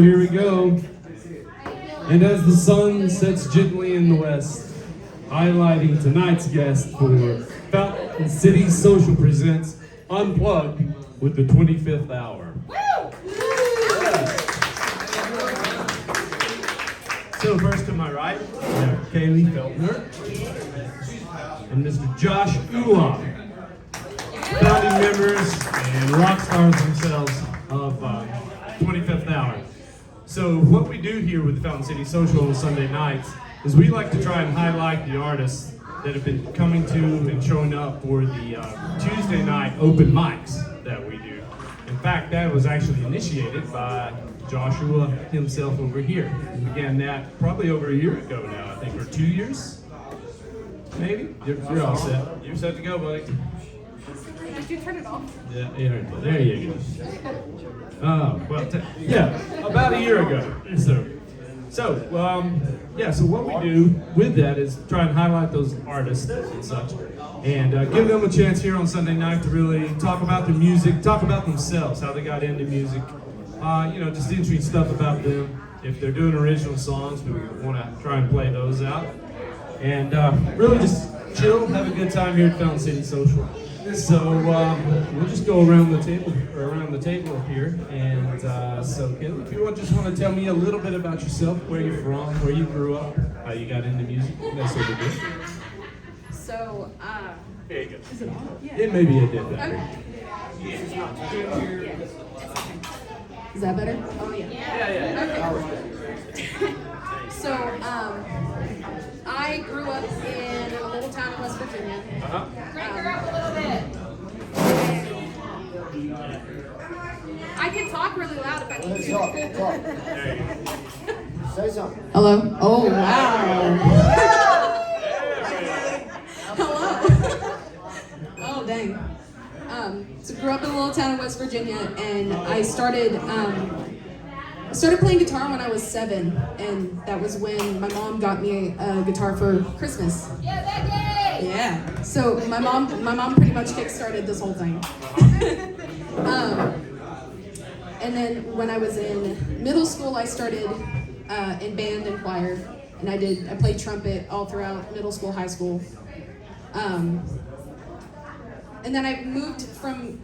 Here we go. And as the sun sets gently in the west, highlighting tonight's guest for Fountain City Social presents Unplugged with the 25th hour. So first to my right, we have KaeLeigh and Mr. Josh Ulah, founding members and rock stars themselves of 25th hour. So what we do here with the Fountain City Social on Sunday nights is we like to try and highlight the artists that have been coming to and showing up for the Tuesday night open mics that we do. In fact, that was actually initiated by Joshua himself over here. We began that probably over a year ago now, I think, or 2 years, maybe? You're all set. You're set to go, buddy. Did you turn it off? Yeah, there you go. Well, about a year ago. So what we do with that is try and highlight those artists and such, and give them a chance here on Sunday night to really talk about their music, talk about themselves, how they got into music, just interesting stuff about them. If they're doing original songs, we want to try and play those out, and really just chill, have a good time here at Fountain City Social. So we'll just go around the table up here, and so KaeLeigh, if you just want to tell me a little bit about yourself, where you're from, where you grew up, how you got into music, that sort of thing. So, There you go. is it on? Yeah. Yeah, maybe it did that. Okay. Is that better? Oh, yeah. Yeah. Okay. So, I grew up in a little town in West Virginia. Crank her up a little bit. I can talk really loud if I need to. Talk. Say something. Hello? Oh, wow. Hello. Oh, dang. So grew up in a little town in West Virginia, and I started playing guitar when I was 7, and that was when my mom got me a guitar for Christmas. Yeah, Becky! Yeah. So my mom pretty much kick-started this whole thing. And then when I was in middle school, I started in band and choir, and I played trumpet all throughout middle school, high school. And then I moved from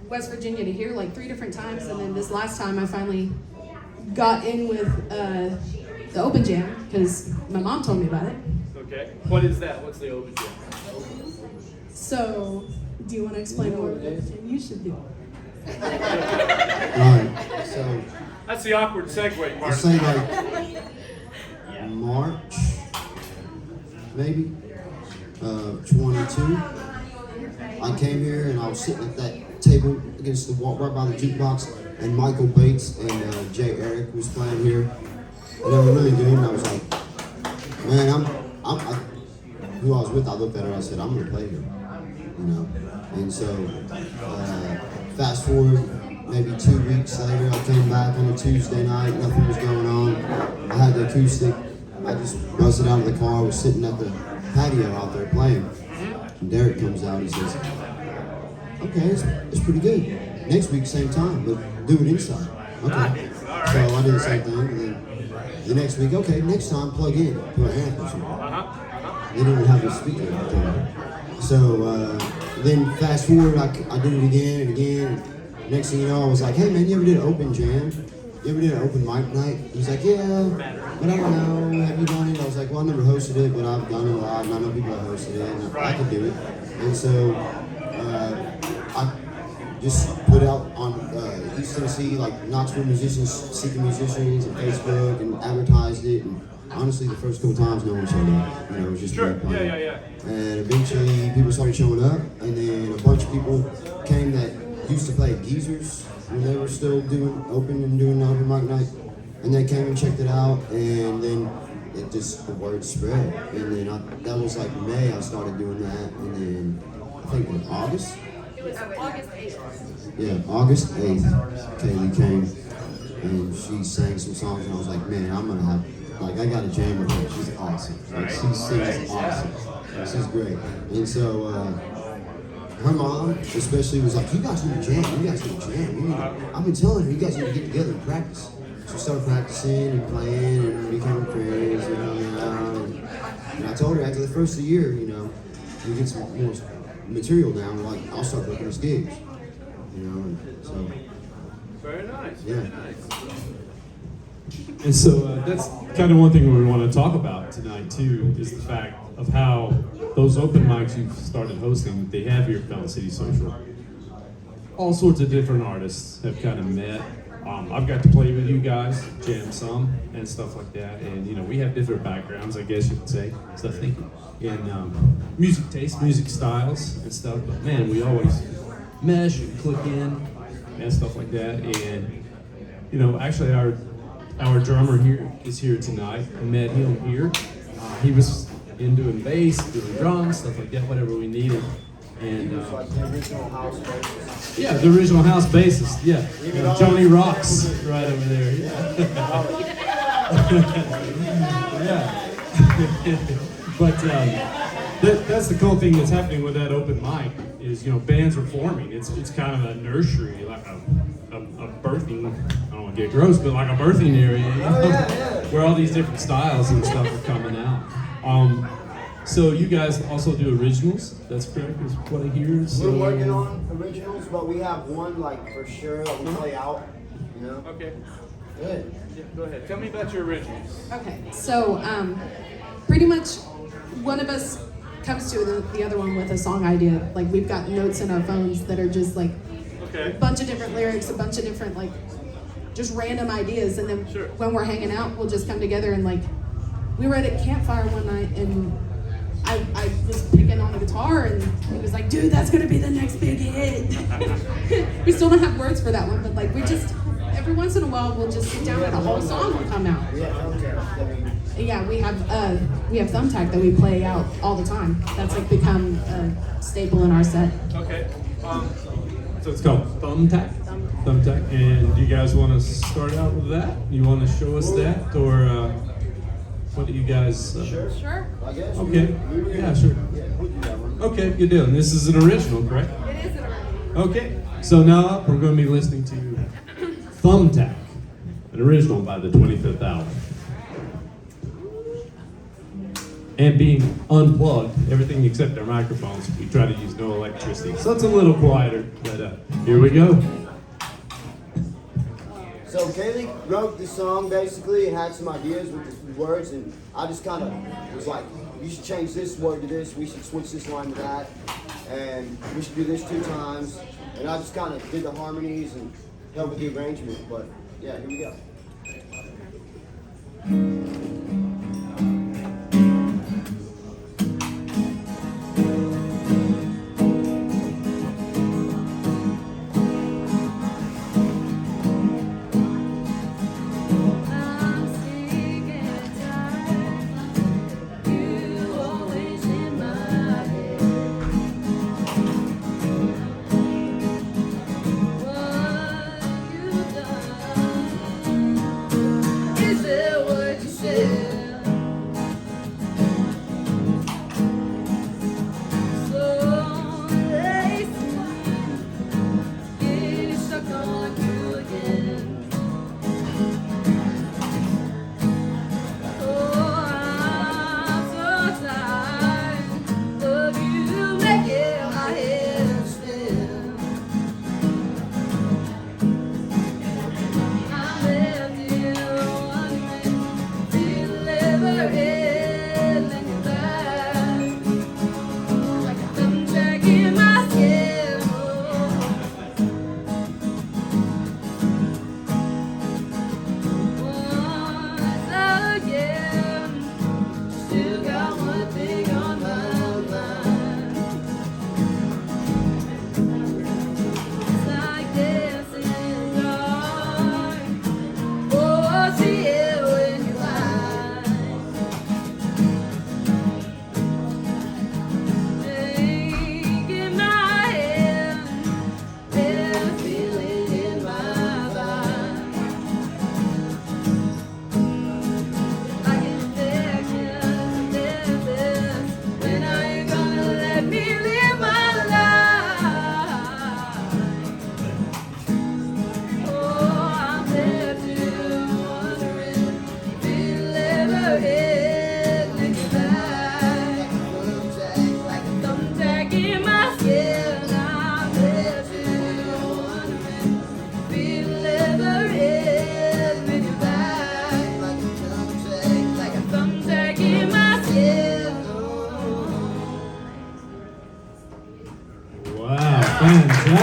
West Virginia to here like 3 different times, and then this last time I finally got in with the Open Jam because my mom told me about it. Okay. What is that? What's the open jam? So, do you want to explain what it is? You should do. Alright, so That's the awkward segue part. I'll say like March, maybe, 22. I came here and I was sitting at that table against the wall right by the jukebox, and Michael Bates and Jay Eric was playing here, and they were really good. And I was like, man, who I was with, I looked at her and I said, I'm gonna play here, And so, fast forward maybe 2 weeks later, I came back on a Tuesday night, nothing was going on. I had the acoustic, I just buzzed out of the car, was sitting at the patio out there playing. And Derek comes out and says, okay, it's pretty good. Next week, same time, but do it inside. Okay. So I did the same thing, and then the next week, okay, next time, plug in, put amps in. They didn't have the speaker out there. So then fast forward, I did it again and again. Next thing you know, I was like, hey man, you ever did an open jam? You ever did an open mic night? He's like, yeah, but I don't know, have you done it? I was like, well, I never hosted it, but I've done it a lot, and I know people that hosted it, and I could do it. And so I just put out on East Tennessee, like Knoxville musicians seeking musicians, and Facebook, and advertised it. And honestly, the first couple times, no one showed up. It was just me playing. Yeah. And eventually, people started showing up, and then a bunch of people came that used to play at Geezers when they were still doing the open mic night, and they came and checked it out, and then the word spread, and then that was like May. I started doing that, and then I think in August. It was August 8th. Yeah, August 8th, KaeLeigh came, and she sang some songs, and I was like, man, I'm gonna have, I gotta jam with her. She's awesome. She sings awesome. She's great. And so, her mom especially was like, you guys need to jam, I've been telling her, you guys need to get together and practice. So we started practicing and playing and becoming friends and hung out. And I told her after the first of the year, you know, we get some more material down, like I'll start booking us gigs. You know, and so. Very nice. Yeah. And so that's kind of one thing we want to talk about tonight too, is the fact of how those open mics you've started hosting, they have here at Fountain City Social. All sorts of different artists have kind of met. I've got to play with you guys, jam some, and stuff like that. And you know, we have different backgrounds, I guess you could say. So thank you. And music taste, music styles, and stuff. But man, we always mesh and click in and stuff like that. And you know, actually, our drummer here is here tonight. I met him here. He was in doing bass, doing drums, stuff like that, whatever we needed. And Like the original house basis. yeah, the original house bassist. Yeah, Johnny Rocks right over there. Yeah. Yeah. But that's the cool thing that's happening with that open mic is, you know, bands are forming. It's kind of a nursery, like a birthing. I don't want to get gross, but like a birthing area, you know, where all these different styles and stuff are coming out. So you guys also do originals. That's correct, is what I hear. So, We're working on originals, but we have one like for sure that we play out. You know. Okay. Good. Yeah, go ahead. Tell me about your originals. Okay, so pretty much one of us comes to the other one with a song idea. Like we've got notes in our phones that are just like a bunch of different lyrics, a bunch of different like just random ideas, and then when we're hanging out, we'll just come together and like we were at a campfire one night and I was picking on the guitar and he was like, dude, that's gonna be the next big hit. We still don't have words for that one, but like we just every once in a while we'll just sit down and a whole song will come out. Yeah, we have Thumbtack that we play out all the time. That's like become a staple in our set. Okay. So it's called Thumbtack. Thumbtack. And do you guys want to start out with that? You want to show us that, or what do you guys? Sure. I guess. Okay. Yeah, sure. Okay, good deal. And this is an original, correct? It is an original. Okay. So now up, we're going to be listening to Thumbtack, an original by the 25th Hour. And being unplugged, everything except our microphones, we try to use no electricity. So it's a little quieter, but here we go. So KaeLeigh wrote this song basically and had some ideas with the words, and I just kind of was like, you should change this word to this, we should switch this line to that, and we should do this 2 times. And I just kind of did the harmonies and helped with the arrangement, but yeah, here we go.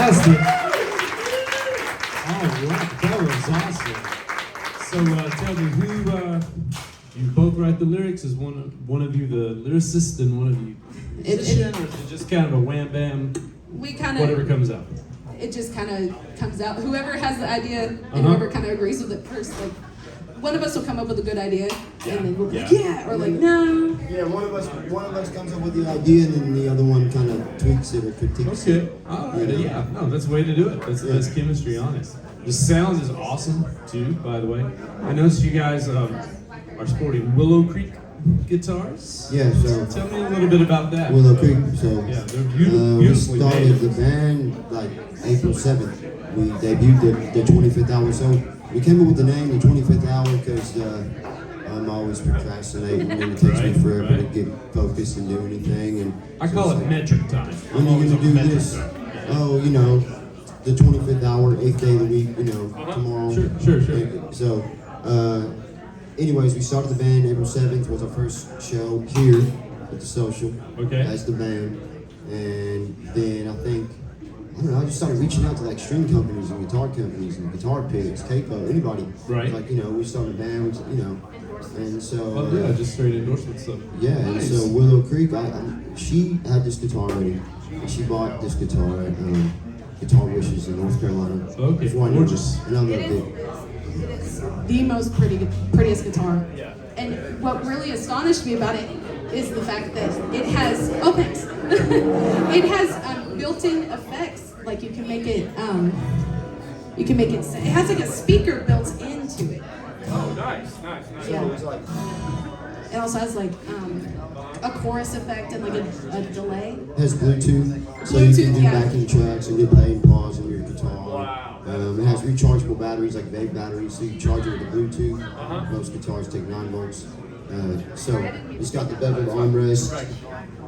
Fantastic. All right, that was awesome. So tell me, who you both write the lyrics? Is one of you the lyricist and one of you musician, or is it just kind of a wham bam? We kind Whatever of, comes out. it just kind of comes out. Whoever has the idea and Uh-huh. whoever kind of agrees with it first, like one of us will come up with a good idea, Yeah. and then we'll be like, Yeah. yeah, or like, no. Yeah, one of us comes up with the idea, and then the other one kind of tweaks it or critiques Okay. it. All right. You know? Yeah. No, that's the way to do it. That's the best chemistry on it. The sound is awesome too, by the way. I noticed you guys are sporting Willow Creek guitars. Yeah, so Tell me a little bit about that. Willow Creek. So Yeah, they're we beautifully started made. the band like April 7th. We debuted the 25th hour. So we came up with the name, the 25th hour, because I'm always procrastinating, and it takes me Right, forever right. to get focused and do anything. And I so call it's it like, metric time. when I'm are you always gonna on do metric this? time. Oh, you know, the 25th hour, 8th day of the week, tomorrow. Sure. So, anyways, we started the band. April 7th was our first show here at the Social. Okay. As the band. And then I don't know, I just started reaching out to like string companies and guitar companies and guitar picks, Capo, anybody. Right. Like, we started a band, and so. Oh yeah, just straight endorsement stuff. Yeah, and Nice. so Willow Creek, she had this guitar ready, and she bought this guitar at Guitar Wishes in North Carolina. Okay, Before I knew gorgeous. her. And I loved it. The most prettiest guitar. Yeah. And what really astonished me about it is the fact that it has, thanks. It has built-in effects. Like you can make it, it has like a speaker built into it. Oh, nice. Yeah. It was like, It also has like a chorus effect and like a delay. It has Bluetooth, so you can Bluetooth, do yeah. backing tracks and get play and pause on your guitar. Wow. It has rechargeable batteries, like vape batteries, so you charge it with a Bluetooth. Uh-huh. Most guitars take 9 volts. So it's got the beveled armrest.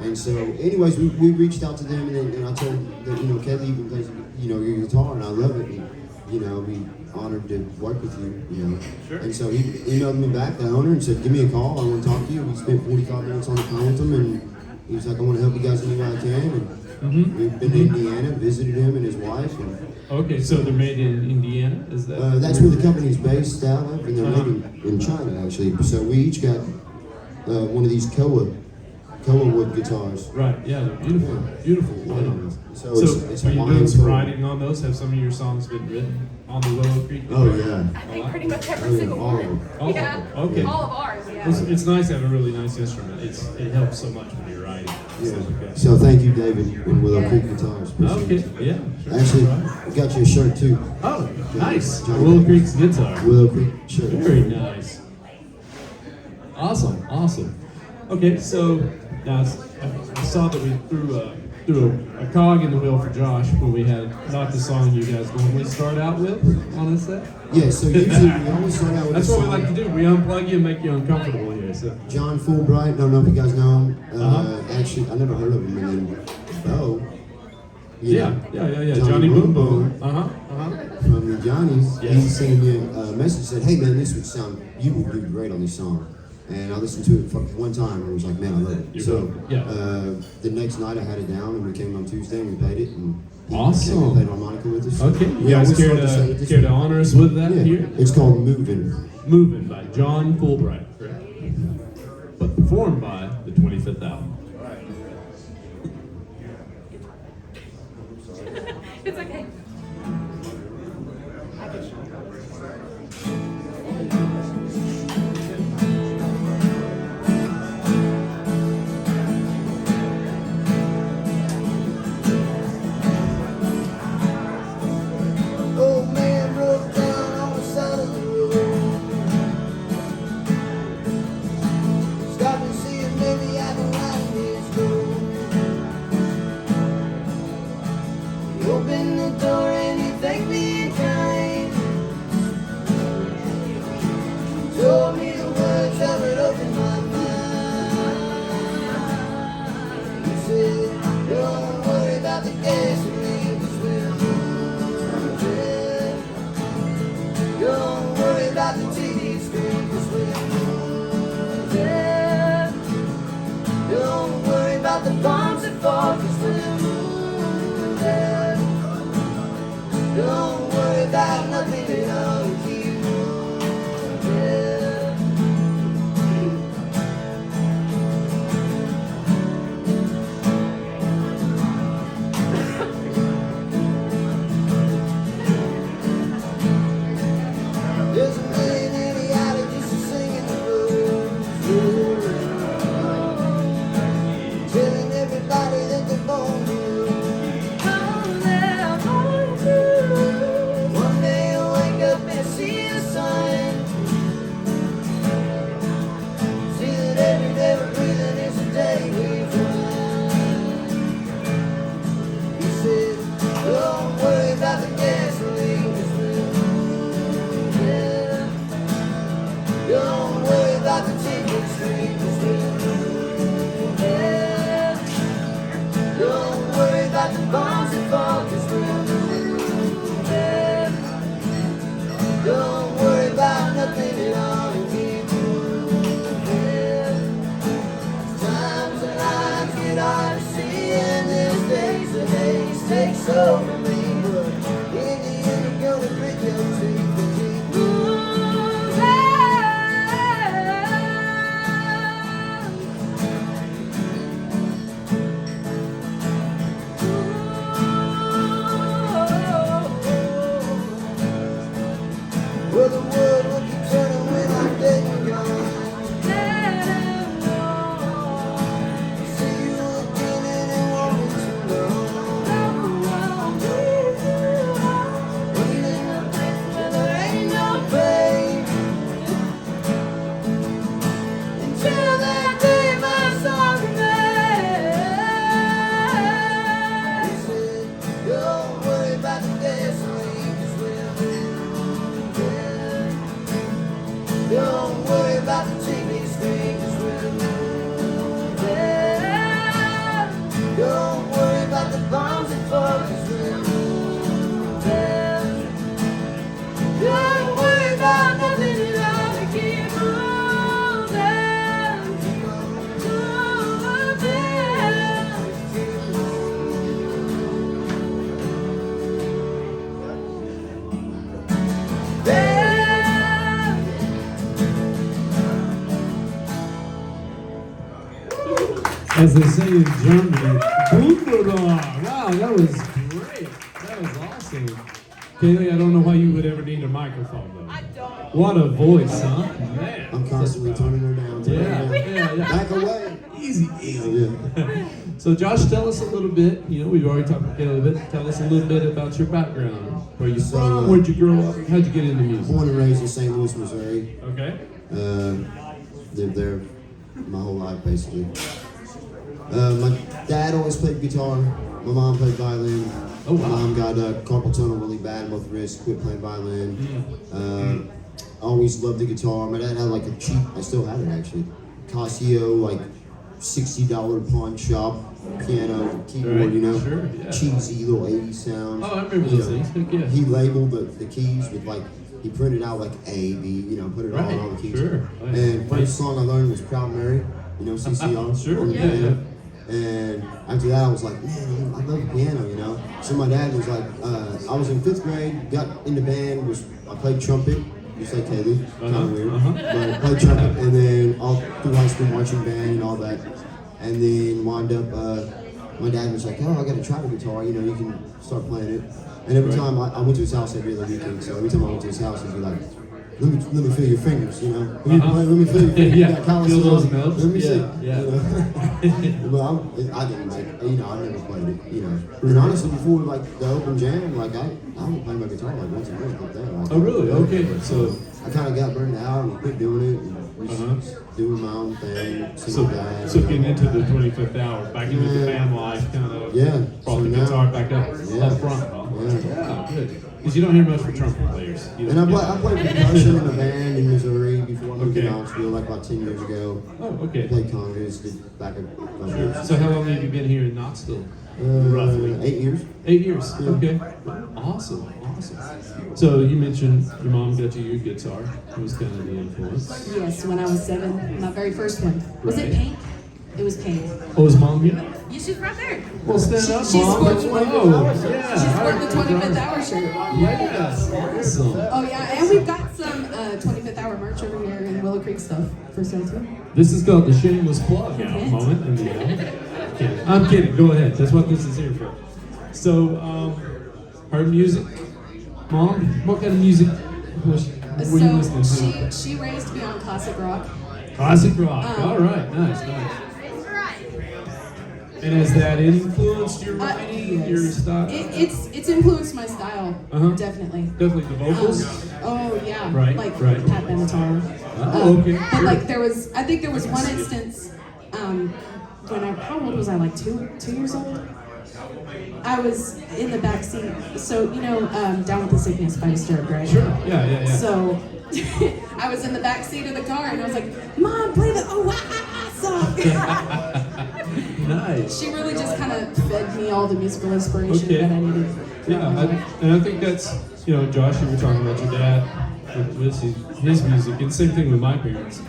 And so, anyways, we reached out to them, and I told them, KaeLeigh even plays, your guitar, and I love it. And, be honored to work with you, Sure. And so he emailed me back, the owner, and said, give me a call, I want to talk to you. We spent 45 minutes on the phone with him, and he was like, I want to help you guys any way I can. And we've been to Indiana, visited him and his wife, and Okay, so they're made in Indiana. Is that? that's where the company's based out of, and they're made in China, actually. So we each got one of these Koa wood guitars. Right. Yeah, they're beautiful. Beautiful. Yeah. So, So it's are you Hawaiian doing some folk. writing on those? Have some of your songs been written on the Willow Creek? Oh, yeah. I think pretty much every Oh, yeah, single all of one. them. All of Yeah. them. Okay. All of ours, yeah. It's nice to have a really nice instrument. It helps so much when you're writing. and stuff like that. So thank you, David, and Willow Creek Guitars. Appreciate Okay. it. Yeah. Sure. Actually, All right. I got you a shirt too. Oh, nice. Johnny Willow Davis. Creek's guitar. Willow Creek shirt. Very nice. Awesome. Okay, so now I saw that we threw a cog in the wheel for Josh when we had not the song you guys normally start out with on a set. Yeah, so usually we always start out with That's a what we song. like to do. We unplug you and make you uncomfortable here. So John Fulbright, don't know if you guys know him. Uh-huh. Actually, I never heard of him. And then Bo. yeah. Johnny Boom Boom. From the Johnny's, Yes. he sent me a message, said, hey man, you would do great on this song. And I listened to it for one time and was like, man, I love it. You So love it, yeah. the next night I had it down and we came on Tuesday and we played it. And he Awesome. came and played harmonica with us. Okay, We you guys always care love to sing it to this care to way. honor us with that Yeah, here? it's called Moving. Moving by John Fulbright, correct? But performed by the 25th Hour. It's okay. old man broke down on the side of the road. Stop and see if maybe I can lighten his load. He opened the door. Don't worry about the TV screen, 'cause we're moving. Don't worry about the bombs that fall, 'cause we're moving. Don't worry about nothing at all, we keep moving. As they say in Germany, wunderbar. Wow, that was great. That was awesome. KaeLeigh, I don't know why you would ever need a microphone though. I don't. What a voice, huh? Man. I'm constantly turning her down. Yeah. Back away. Easy. Yeah. So Josh, tell us a little bit. You know, we've already talked about KaeLeigh, but tell us a little bit about your background. Where you from? Where'd you grow up? How'd you get into music? Born and raised in St. Louis, Missouri. Okay. Lived there my whole life, basically. My dad always played guitar. My mom played violin. Oh, wow. My mom got carpal tunnel really bad in both wrists, quit playing violin. Always loved the guitar. My dad had like a cheap, I still have it actually, Casio, like $60 pawn shop piano, keyboard, Right, you know, sure, yeah. cheesy little 80s sounds. Oh, I remember You those know, things. Heck yeah. He labeled the keys with like, he printed out like A, B, you know, put it all Right, on all the keys. sure. Oh, yeah. And first song I learned was Proud Mary, you know, CCR. Sure, on the yeah, piano. And after that, I was like, man, I love the piano, you know. So my dad was like, I was in 5th grade, got into band, I played trumpet, just like KaeLeigh, kind of weird. But I played trumpet, and then all through high school marching band and all that. And then wound up, my dad was like, oh, I got to try the guitar, you know, you can start playing it. And every time I went to his house every other weekend, so every time I went to his house, he'd be like, let me feel your fingers, you know. Let me feel your fingers. Yeah, You got calluses feel those on. notes. Let me see. Yeah. You know? But I didn't like, you know, I never played it, you know. And honestly, before like the open jam, like I would play my guitar like once a month like that. Like, Oh, really? Okay. So, I kind of got burned out and quit doing it. And was doing my own thing. so getting into the 25th hour, back into the band life, kind of Yeah. brought So the now- guitar back up front. Huh? Yeah. Good. Because you don't hear much from trumpet players. You And I don't- played percussion in a band in Missouri before I moved to Okay. Knoxville, like about 10 years ago. Oh, okay. Played congas, did back a couple years. So how long have you been here in Knoxville? Roughly. 8 years. 8 years. Yeah. Okay. Awesome. So you mentioned your mom got you your guitar. It was kind of the influence. Yes, when I was 7, my very first one. Was Right. it pink? It was pink. Oh, is mom here? You should right there. Well, stand up, She's mom. sporting Let's the go. 25th hour Yeah. She's sporting the 25th hour shirt. Yes. Awesome. Oh yeah, and we've got some 25th hour merch over here in Willow Creek stuff for sale too. This is called the shameless plug now moment in the hour. I'm kidding. Go ahead. That's what this is here for. So, her music, mom. What kind of music were you listening to? So she raised me on classic rock. Classic rock. All right. Nice. And has that influenced your writing, Yes. your style? It's influenced my style, definitely. Definitely the vocals. Oh yeah, Right, like right. Pat Benatar. Oh, okay. But like I think there was one instance when how old was I? Like 2 years old. I was in the back seat. So you know, Down with the Sickness by Disturbed, right? Sure. Yeah. So I was in the back seat of the car and I was like, "Mom, play the Oh Wah Ah Ah song." Nice. She really just kind of fed me all the musical inspiration Okay. that I needed. Yeah, and I think that's, you know, Josh, you were talking about your dad with his music, and same thing with my parents.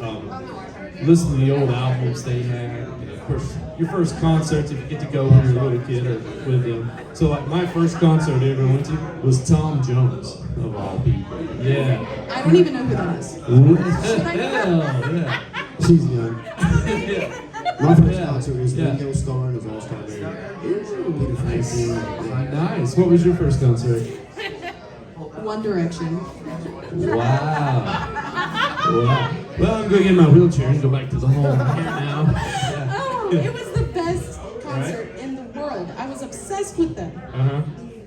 Listen to the old albums they had, and of course, your first concerts, if you get to go when you're a little kid or with them. So, like, my first concert I ever went to was Tom Jones, of all people. Yeah. I don't even know who that is. Hell, yeah. She's young. Yeah. My first Yeah. concert was Yeah. Ringo Starr and his All-Star Band. Peter Nice. Frampton. Nice. What was your first concert? One Direction. Wow. Well, I'm going to get in my wheelchair and go back to the home here now. Yeah. Oh, it was the best concert in the world. I was obsessed with them.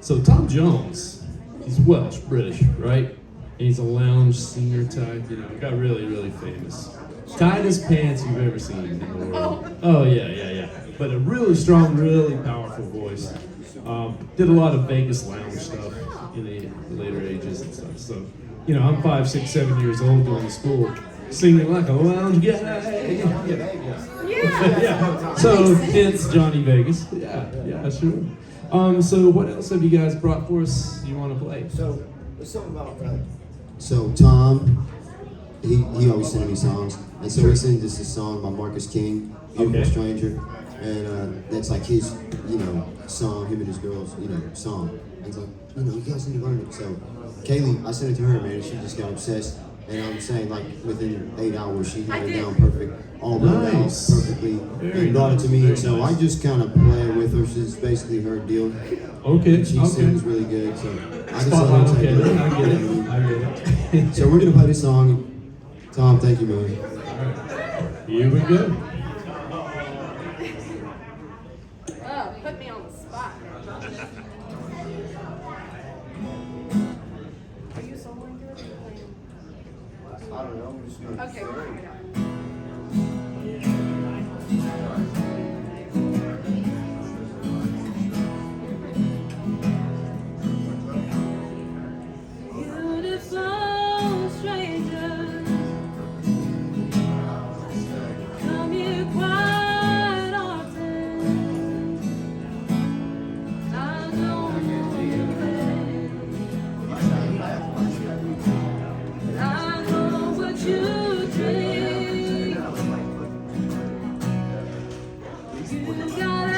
So Tom Jones, he's Welsh, British, right? And he's a lounge singer type, you know, got really, really famous. Tightest pants you've ever seen in the world. Oh yeah. But a really strong, really powerful voice. Did a lot of Vegas lounge stuff in the later ages and stuff. So you know, I'm 5, 6, 7 years old going to school, singing like a lounge guy. Yeah. So hence Johnny Vegas. Yeah, sure. So what else have you guys brought for us you want to play? So, there's something about So Tom, he always sending me songs, and so he sent us a song by Marcus King, Beautiful Okay. Stranger, and that's like his, song, him and his girls, song. And it's like, you guys need to learn it. So KaeLeigh, I sent it to her, man, and she just got obsessed. And I'm saying, like, within 8 hours, she had it down perfect, all wrote out Nice. perfectly, Very and brought it nice, to me. very And so nice. I just kind of play with her. She's basically her deal. Okay. And she sings really good, so I just Spotlight, let her okay. take it. I get it. I get it. So we're gonna play this song. Tom, thank you, man. Here we go. Oh, put me on the spot. Are you soloing here or are you playing? I don't know. I'm just gonna Okay, we'll figure it out. Beautiful stranger, come here quite often. I don't know your name, but I know what you drink. You got a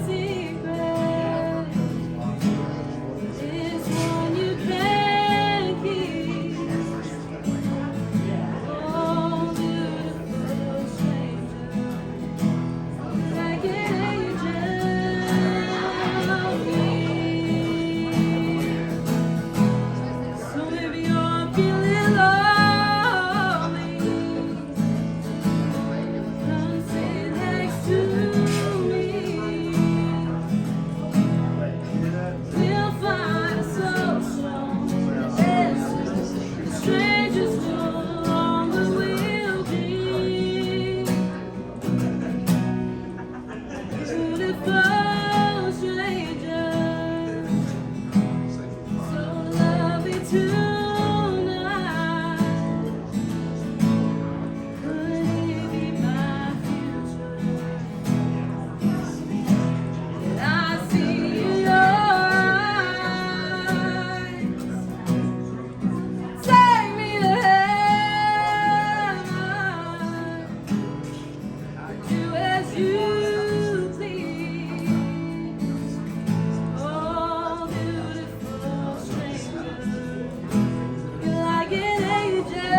secret. It's one you can't keep. Oh, beautiful stranger, like an angel. So maybe you're feeling lonely. Come sit next to me. We'll find a social distance. Strangers no longer will be. Beautiful stranger, so lovely tonight. Could he be my future? And I see in your eyes, take me to heaven. Do as you please. Oh, beautiful stranger, you're like an angel.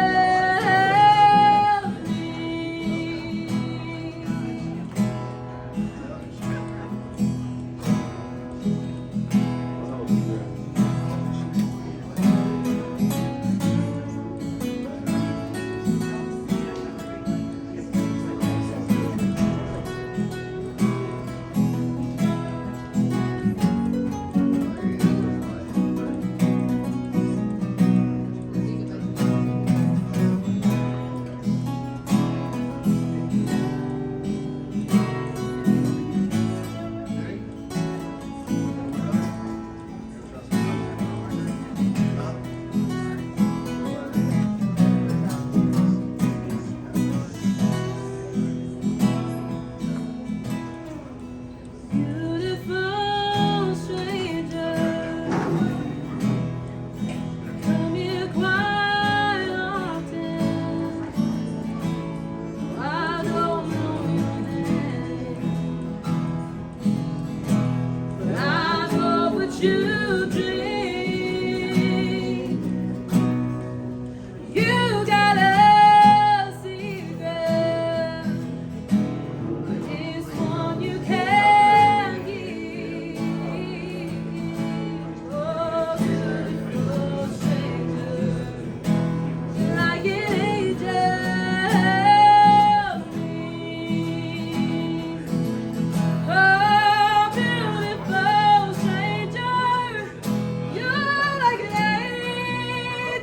Beautiful stranger, come here quite often. I don't know your name, but I know what you drink. You got a secret. It's one you can't keep. Oh, beautiful stranger, like an angel. Oh, beautiful stranger, you're like an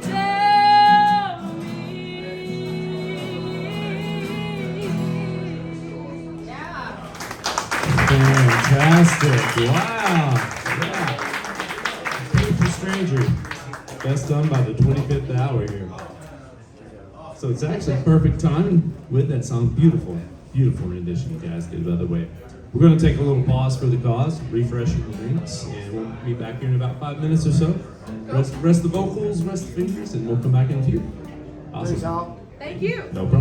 angel. Yeah. Fantastic. Wow. Yeah. Beautiful stranger. Best done by the 25th hour here. So it's actually perfect timing with that song. Beautiful, beautiful rendition you guys did, by the way. We're going to take a little pause for the cause, refreshing the drinks, and we'll be back here in about 5 minutes or so. Rest the vocals, rest the fingers, and we'll come back in a few. Awesome. Thanks, Al. Thank you. No problem.